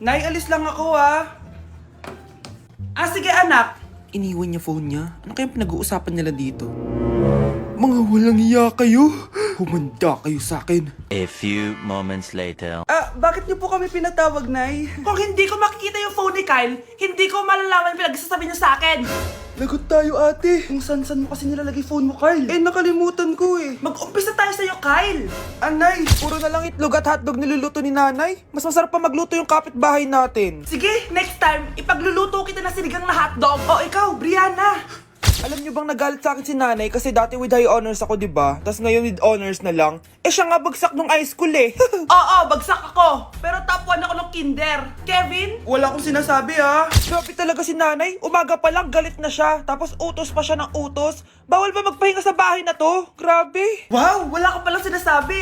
Nay, alis lang ako sige anak. Iniwan niya phone niya. Ano kayang pinag-uusapan nila dito? Mga walang iya kayo. Humanda kayo sa akin. A few moments later. Bakit niyo po kami pinatawag, Nay? Kung hindi ko makikita yung phone ni Kyle, hindi ko malalaman pinagsasabi niyo sa akin. Lagot tayo ate. Kung san-san mo kasi nilalagay phone mo, Carl. Nakalimutan ko Mag-umpisa tayo sa'yo, Kyle. Anay, puro na lang itlog at hotdog niluluto ni nanay. Mas masarap pa magluto yung kapitbahay natin. Sige, next time, ipagluluto kita na sinigang na hotdog. O ikaw, Brianna. Alam niyo bang nagalit sa akin si nanay kasi dati with high honors ako, 'di ba? Tapos ngayon with honors na lang. Siya nga bagsak nung high school Oo, bagsak ako. Pero top 1 ako ng kinder. Kevin? Wala akong sinasabi Grabe talaga si nanay. Umaga pa lang galit na siya. Tapos utos pa siya ng utos. Bawal ba magpahinga sa bahay na to? Grabe. Wow, wala ka palang sinasabi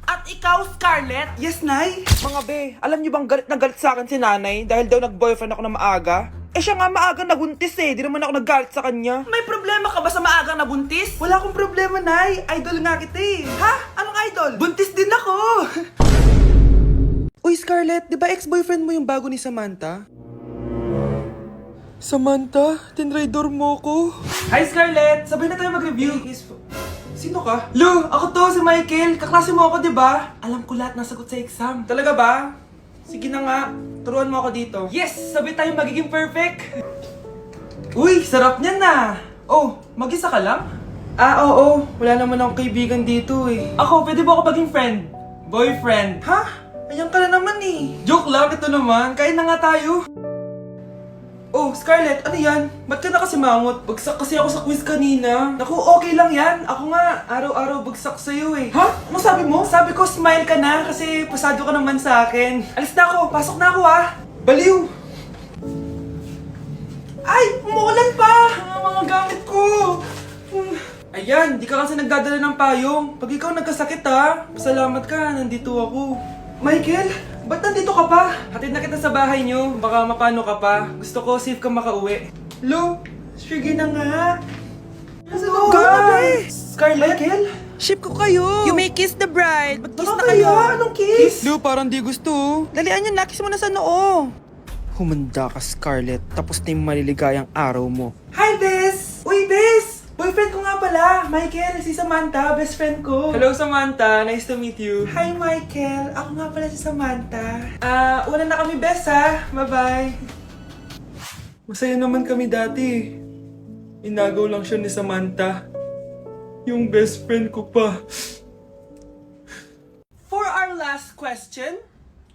At ikaw, Scarlett? Yes, Nay. Mga be, alam niyo bang galit na galit sa akin si nanay dahil daw nag-boyfriend ako na maaga? Siya nga maaga nabuntis Di naman ako naggalit sa kanya. May problema ka ba sa maagang nabuntis? Wala akong problema, Nay. Idol nga kita Ha? Anong idol? Buntis din ako. Uy, Scarlett, di ba ex-boyfriend mo yung bago ni Samantha? Samantha, tinraidor mo ko. Hi, Scarlett. Sabay na tayo mag-review. Sino ka? Lou, ako to, si Michael. Kaklase mo ako, di ba? Alam ko lahat ng sagot sa exam. Talaga ba? Sige na nga. Turuan mo ako dito. Yes! Sabay tayo magiging perfect. Uy, sarap niyan Oh, mag-isa ka lang? Oo. Wala naman akong kaibigan dito Ako, pwede ba ako maging friend? Boyfriend. Ha? Ayan ka na naman Joke lang, ito naman. Kain na nga tayo. Oh, Scarlett, ano yan? Ba't ka na kasi mangot? Bagsak kasi ako sa quiz kanina. Naku, okay lang yan. Ako nga, araw-araw bagsak sa'yo Ha? Ano sabi mo? Sabi ko, smile ka na kasi pasado ka naman sa akin. Alis na ako, pasok na ako Baliw! Ay, umuulan pa! Ang mga gamit ko! Ayan, di ka kasi nagdadala ng payong. Pag ikaw nagkasakit pasalamat ka, nandito ako. Michael, ba't nandito ka pa? Hatid na kita sa bahay niyo, baka mapano ka pa. Gusto ko safe ka makauwi. Lo, sige na nga. Hello, guys! Scarlett? Michael? Ship ko kayo. You may kiss the bride. Mag-kiss Baka na kayo. Anong kiss? Lu, parang di gusto. Dalian yun, nakis mo na sa noo. Humanda ka, Scarlett. Tapos na yung maliligayang araw mo. Hi, Bes! Uy, Bes! Boyfriend ko nga pala, Michael, si Samantha, best friend ko. Hello, Samantha. Nice to meet you. Hi, Michael. Ako nga pala si Samantha. Una na kami, Bes, Bye-bye. Masaya naman kami dati. Inagaw lang siya ni Samantha. Yung best friend ko pa. For our last question,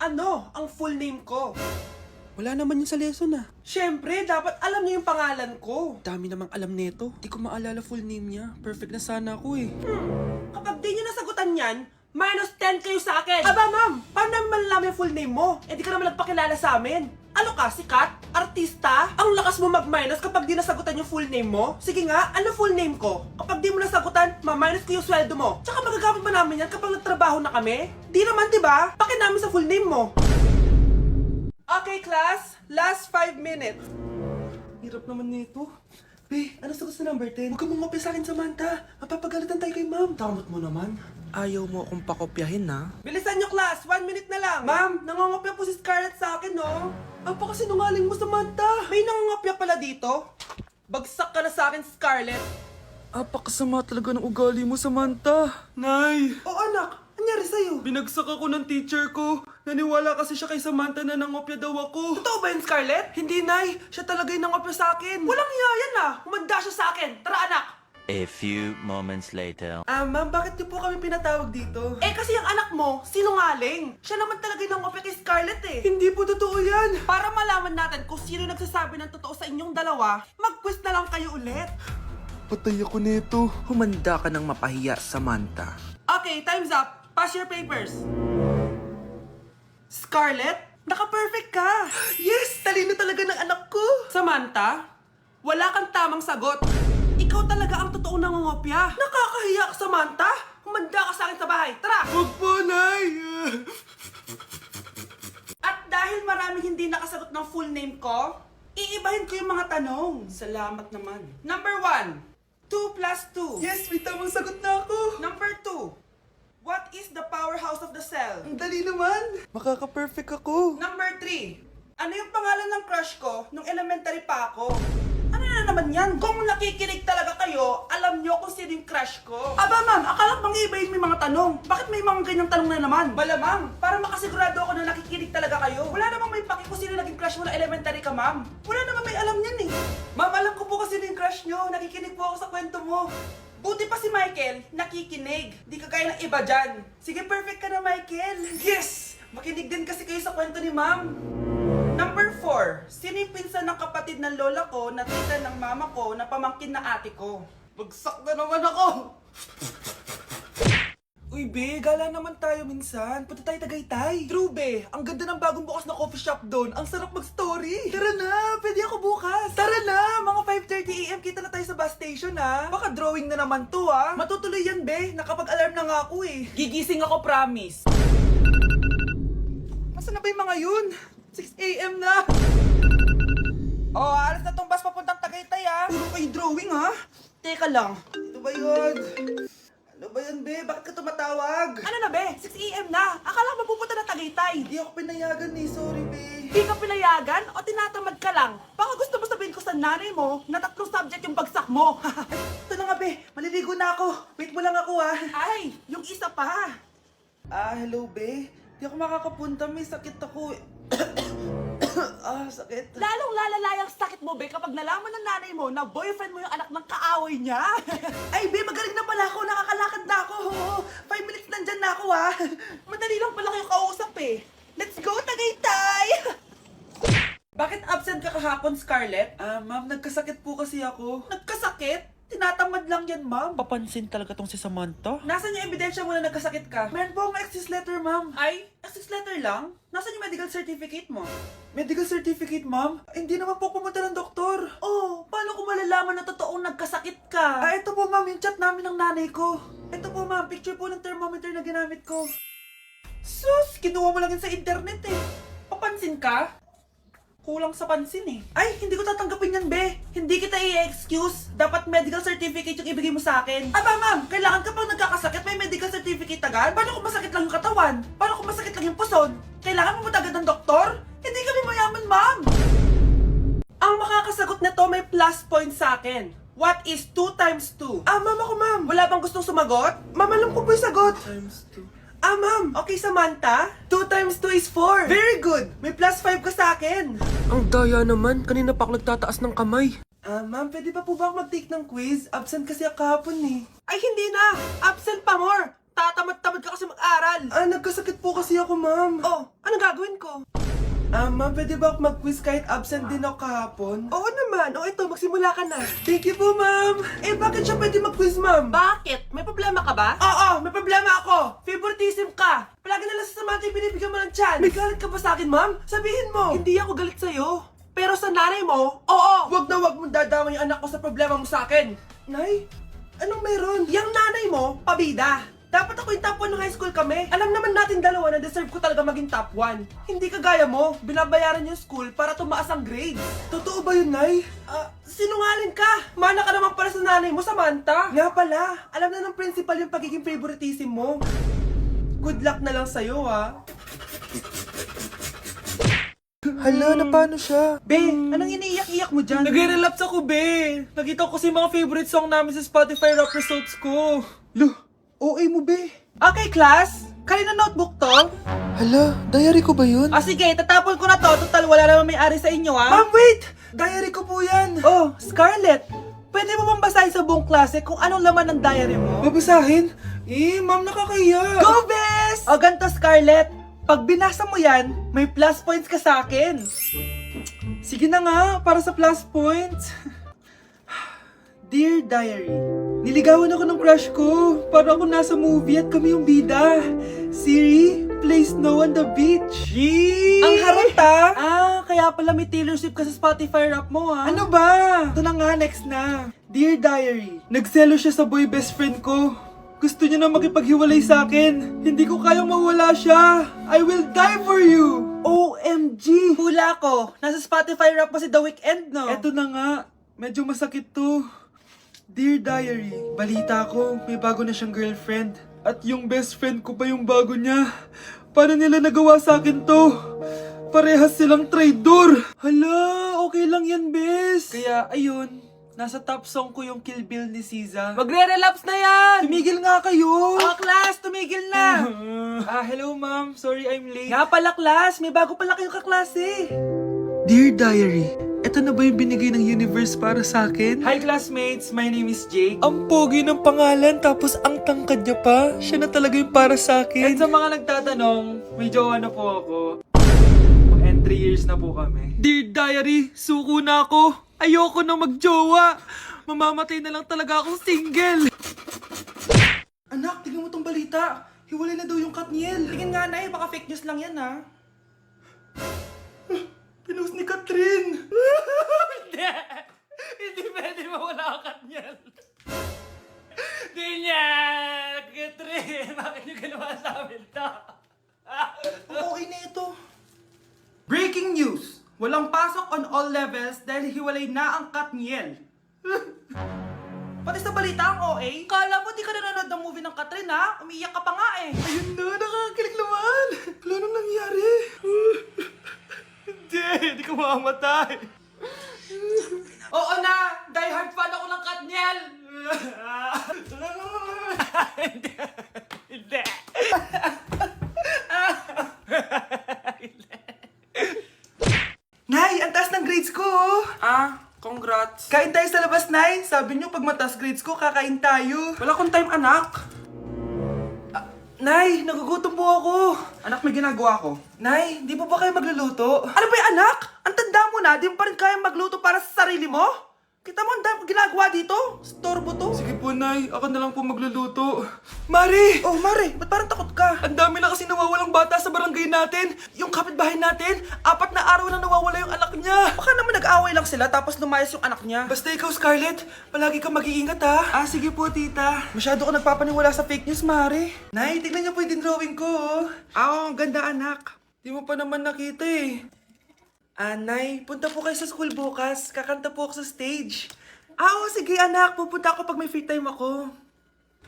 ano ang full name ko? Wala naman yun sa lesson Siyempre, dapat alam niyo yung pangalan ko. Dami namang alam nito. Di ko maalala full name niya. Perfect na sana ako Kapag di niyo nasagutan yan, minus 10 kayo sa akin. Aba, ma'am, paano namin malalaman yung full name mo? Di ka naman nagpakilala sa amin. Ano ka, sikat? Artista? Ang lakas mo mag-minus kapag di nasagutan yung full name mo? Sige nga, ano full name ko? Kapag di mo nasagutan, ma-minus ko yung sweldo mo. Tsaka magagamit ba namin yan kapag nagtrabaho na kami? Di naman, diba? Pakin namin sa full name mo. Okay, class. Last 5 minutes. Hirap naman nito. Be, ano sagot sa number 10? Huwag ka mong sa akin, Samantha. Mapapagalitan tayo kay ma'am. Tamot mo naman. Ayaw mo akong pakopyahin Bilisan nyo, class. 1 minute na lang. Ma'am, nangongopya po si Scarlett sa akin, no? Apakasinungaling mo, Samantha. May nangongopya pala dito. Bagsak ka na sa akin, Scarlett. Apakasama talaga ng ugali mo, Samantha. Nay! O anak, anyari sa'yo? Binagsak ako ng teacher ko. Naniwala kasi siya kay Samantha na nangopya daw ako. Totoo ba yun, Scarlett? Hindi, Nay. Siya talaga yung nangopya sa akin. Walang iya yan, Humanda siya sa akin. Tara, anak. A few moments later. Ma'am, bakit niyo po kami pinatawag dito? Kasi ang anak mo, sinungaling. Siya naman talaga yung nangopya kay Scarlett Hindi po totoo yan. Para malaman natin kung sino nagsasabi ng totoo sa inyong dalawa, mag-quiz na lang kayo ulit. Patay ako nito. Humanda ka ng mapahiya, Samantha. Okay, time's up. Pass your papers. Scarlett, naka-perfect ka. Yes, talino talaga ng anak ko. Samantha, wala kang tamang sagot. Ikaw talaga ang totoong nangungopya. Nakakahiya ka, Samantha. Humanda ka sa akin sa bahay. Tara! Huwag po, Nay! At dahil maraming hindi nakasagot ng full name ko, iibahin ko yung mga tanong. Salamat naman. Number 1, 2 plus 2. Yes, may tamang sagot na ako. Number 2, What is the powerhouse of the cell? Ang dali naman. Makaka-perfect ako. Number 3. Ano yung pangalan ng crush ko nung elementary pa ako? Ano na naman yan? Kung nakikinig talaga kayo, alam nyo kung sino yung crush ko. Aba ma'am, akala bang iba-iba may mga tanong? Bakit may mga ganyang tanong na naman? Malamang, para makasigurado ako na nakikinig talaga kayo. Wala namang may paki kung sino naging crush mo na elementary ka, ma'am. Wala namang may alam yan eh. Ma'am, alam ko po kasi sino yung crush nyo. Nakikinig po ako sa kwento mo. Buti pa si Michael, nakikinig. Di kagaya ng iba dyan. Sige, perfect ka na, Michael. Yes! Makinig din kasi kayo sa kwento ni ma'am. Number 4. Sino yung pinsan ng kapatid ng lola ko na tita ng mama ko na pamangkin na ate ko? Bagsak na naman ako! Uy, be, gala naman tayo minsan. Punta tayo Tagaytay. True, be. Ang ganda ng bagong bukas na coffee shop doon. Ang sarap mag-story. Tara na, pwede ako bukas. Tara na! Mga 5:30 AM kita na tayo sa bus station, ha? Baka drawing na naman to, ha? Matutuloy yan, be. Nakapag-alarm na nga ako, eh. Gigising ako, promise. Nasaan na ba yung mga yun? 6 AM na! Oh, alas na tong bus papuntang Tagaytay, ha? Puro kayo drawing, ha? Teka lang. Ano ba yun? Ano ba yan, be? Bakit ka tumatawag? Ano na, be? 6 AM na. Akala ko mapupunta na Tagaytay. Hindi ako pinayagan eh. Sorry, be. Di ka pinayagan o tinatamad ka lang? Baka gusto mo sabihin ko sa nanay mo na 3 subject yung bagsak mo. Ito na nga, be. Maliligo na ako. Wait mo lang ako, ha? Ay, yung isa pa. Hello, be. Di ako makakapunta. May sakit ako. Sakit. Lalong lalala yung sakit mo, be, kapag nalaman ng nanay mo na boyfriend mo yung anak ng kaaway niya. Ay, be, magaling na pala ako. Nakakalakad na ako. 5 minutes nandyan na ako, ha? Madali lang pala kayo kausap eh. Let's go, Tagaytay! Bakit absent ka kahapon, Scarlett? Ma'am, nagkasakit po kasi ako. Nagkasakit? Tinatamad lang yan, ma'am. Papansin talaga tong si Samantha. Nasaan yung ebidensya mo na nagkasakit ka? Meron po akong excuse letter, ma'am. Ay, access letter lang? Nasaan yung medical certificate mo? Medical certificate, ma'am? Hindi naman po pumunta ng doktor. Oh, paano ko malalaman na totoong nagkasakit ka? Ito po, ma'am, yung chat namin ng nanay ko. Ito po, ma'am, picture po ng thermometer na ginamit ko. Sus, kinuha mo lang yun sa internet eh. Papansin ka? Kulang sa pansin eh. Ay, hindi ko tatanggapin yan, be. Hindi kita i-excuse. Dapat medical certificate yung ibigay mo sa akin. Aba, ma'am, kailangan kapag nagkakasakit may medical certificate agad? Paano kung masakit lang yung katawan? Paano kung masakit lang yung puson? Kailangan mo agad ng doktor? Hindi kami mayaman, ma'am. Ang makakasagot nito may plus point sa akin. What is 2 times 2? Ma'am ako, ma'am. Wala bang gustong sumagot? Ma'am, alam ko po yung sagot. Times 2. Ma'am. Okay, Samantha? 2 times 2 is 4. Very good! May plus 5 ka sa akin! Ang daya naman. Kanina pa ako nagtataas ng kamay. Ma'am, pwede pa po ba ako mag-take ng quiz? Absent kasi ako kahapon eh. Ay, hindi na! Absent pa more! Tatamad-tamad ka kasi mag-aral! Nagkasakit po kasi ako, ma'am. Oh, anong gagawin ko? Ma'am, pwede ba ako mag-quiz kahit absent din ako kahapon? Oo naman! O ito, magsimula ka na! Thank you po, ma'am. Bakit siya pwede mag-quiz, ma'am? Bakit? May problema ka ba? Oo, may problema ako! Favoritism ka! Palagi na lang sa Samantha yung binibigyan mo ng chance! May galit ka ba sa akin, ma'am? Sabihin mo. Hindi ako galit sa'yo! Pero sa nanay mo, oo! Huwag na huwag mong dadama yung anak ko sa problema mo sa akin! Nay, anong meron? Yang nanay mo, pabida. Dapat ako yung top 1 ng high school kami. Alam naman natin dalawa na deserve ko talaga maging top 1. Hindi kagaya mo, binabayaran yung school para tumaas ang grades. Totoo ba yun, Nay? Sinungaling ka! Mana ka naman para sa nanay mo, Samantha. Nga pala, alam na ng principal yung pagiging favoritism mo. Good luck na lang sa'yo, ha? Hala, na paano siya? Be, anong iniiyak-iyak mo dyan? Nagre-relapse ako, be. Nakita ko kasi mga favorite song namin sa Spotify rap results ko. OA mo, be. Okay, class. Kanina notebook to? Hala, diary ko ba yun? Sige, tatapon ko na to. Total, wala naman may-ari sa inyo, ha? Ma'am, wait! Diary ko po yan. Oh, Scarlett. Pwede mo bang basahin sa buong klase kung anong laman ng diary mo? Babasahin? Ma'am, nakakahiya. Go, Bes! O ganito, Scarlett. Pag binasa mo yan, may plus points ka sa akin. Sige na nga, para sa plus points. Dear Diary, niligawan ako ng crush ko. Para ako nasa movie at kami yung bida. Siri, play Snow on the Beach. Yee! Ang harot, ha? Kaya pala may Taylor Swift ka sa Spotify rap mo, ha? Ano ba? Ito na nga, next na. Dear Diary, nagselo siya sa boy best friend ko. Gusto niya na makipaghiwalay sa akin. Hindi ko kayang mawala siya. I will die for you. OMG! Hula ko. Nasa Spotify rap mo si The Weeknd, no? Eto na nga. Medyo masakit to. Dear Diary, balita ko, may bago na siyang girlfriend. At yung best friend ko pa yung bago niya. Paano nila nagawa sa akin to? Parehas silang traitor. Hala, okay lang yan, bes. Kaya, ayun. Nasa top song ko yung Kill Bill ni SZA. Magre-relapse na yan! Tumigil nga kayo! Class, tumigil na! Hello ma'am. Sorry I'm late. Nga pala, class, may bago pala kayong kaklase. Dear Diary, eto na ba yung binigay ng universe para sa akin? Hi classmates, my name is Jake. Ang pogi ng pangalan tapos ang tangkad niya pa. Siya na talaga yung para sa akin. And sa mga nagtatanong, may jowa na po ako. And 3 years na po kami. Dear Diary, suko na ako. Ayoko na magjowa. Mamamatay na lang talaga akong single. Anak, tingnan mo tong balita. Hiwalay na daw yung Katniel. Tingin nga na baka fake news lang yan ha. Pinost ni Catherine. Hindi! Hindi pwede mawala ang Katniel. Hindi niya! Katrin! Bakit niyo ginawa sa amin to? Okay na ito. Breaking news! Walang pasok on all levels dahil hiwalay na ang Katniel. Pati sa balita ang OA, kala mo di ka nanonood ng movie ng Katrin ha? Umiiyak ka pa nga eh. Ayun na, nakakakilig naman. Wala nang nangyari. Hindi ka mamamatay. Oo na! Die hard fan ako ng Katniel! Hindi. Hindi. Nay, ang taas ng grades ko oh! Congrats. Kain tayo sa labas, Nay! Sabi niyo pag mataas grades ko, kakain tayo. Wala akong time, anak. Nay, nagugutom po ako. Anak, may ginagawa ko. Nay, di po ba kayo magluluto? Ano ba yung anak? Ang tanda mo na, di mo pa rin kaya magluto para sa sarili mo? Kita mo ang dami kong ginagawa dito? Storbo to. Sige po, Nay. Ako na lang po magluluto. Mari! Oh, Mare, ba't parang takot ka? Ang dami na kasi nawawalang bata sa barangay natin. Yung kapitbahay natin, 4 na araw na nawawala yung anak niya. Baka naman nag-away lang sila tapos lumayas yung anak niya. Basta ikaw, Scarlett, palagi kang mag-iingat, ha? Sige po, tita. Masyado ko nagpapaniwala sa fake news, Mare. Nay, tignan niyo po yung drawing ko, oh. Ang ganda, anak. Di mo pa naman nakita, eh. Nay, punta po kayo sa school bukas. Kakanta po ako sa stage. Sige, anak. Pupunta ako pag may free time ako.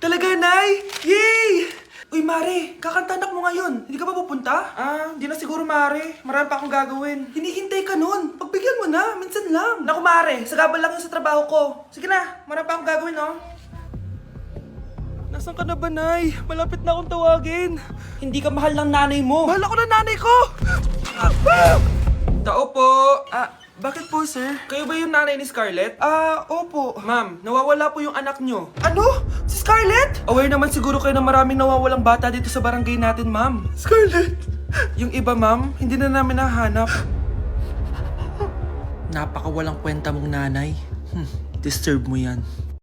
Talaga, Nay? Yay! Uy, Mare, kakanta anak mo ngayon. Hindi ka ba pupunta? Hindi na siguro, Mare. Marami pa akong gagawin. Hinihintay ka nun. Pagbigyan mo na, minsan lang. Naku, Mare, sagabal lang yun sa trabaho ko. Sige na, marami pa akong gagawin, no? Nasaan ka na ba, Nay? Malapit na akong tawagin. Hindi ka mahal ng nanay mo. Mahal ako ng nanay ko! Tao po! Bakit po, sir? Kayo ba yung nanay ni Scarlett? Opo. Ma'am, nawawala po yung anak nyo. Ano? Si Scarlett? Aware naman siguro kayo na maraming nawawalang bata dito sa barangay natin, ma'am. Scarlett? Yung iba, ma'am, hindi na namin nahanap. Napakawalang kwenta mong nanay. Disturb mo yan.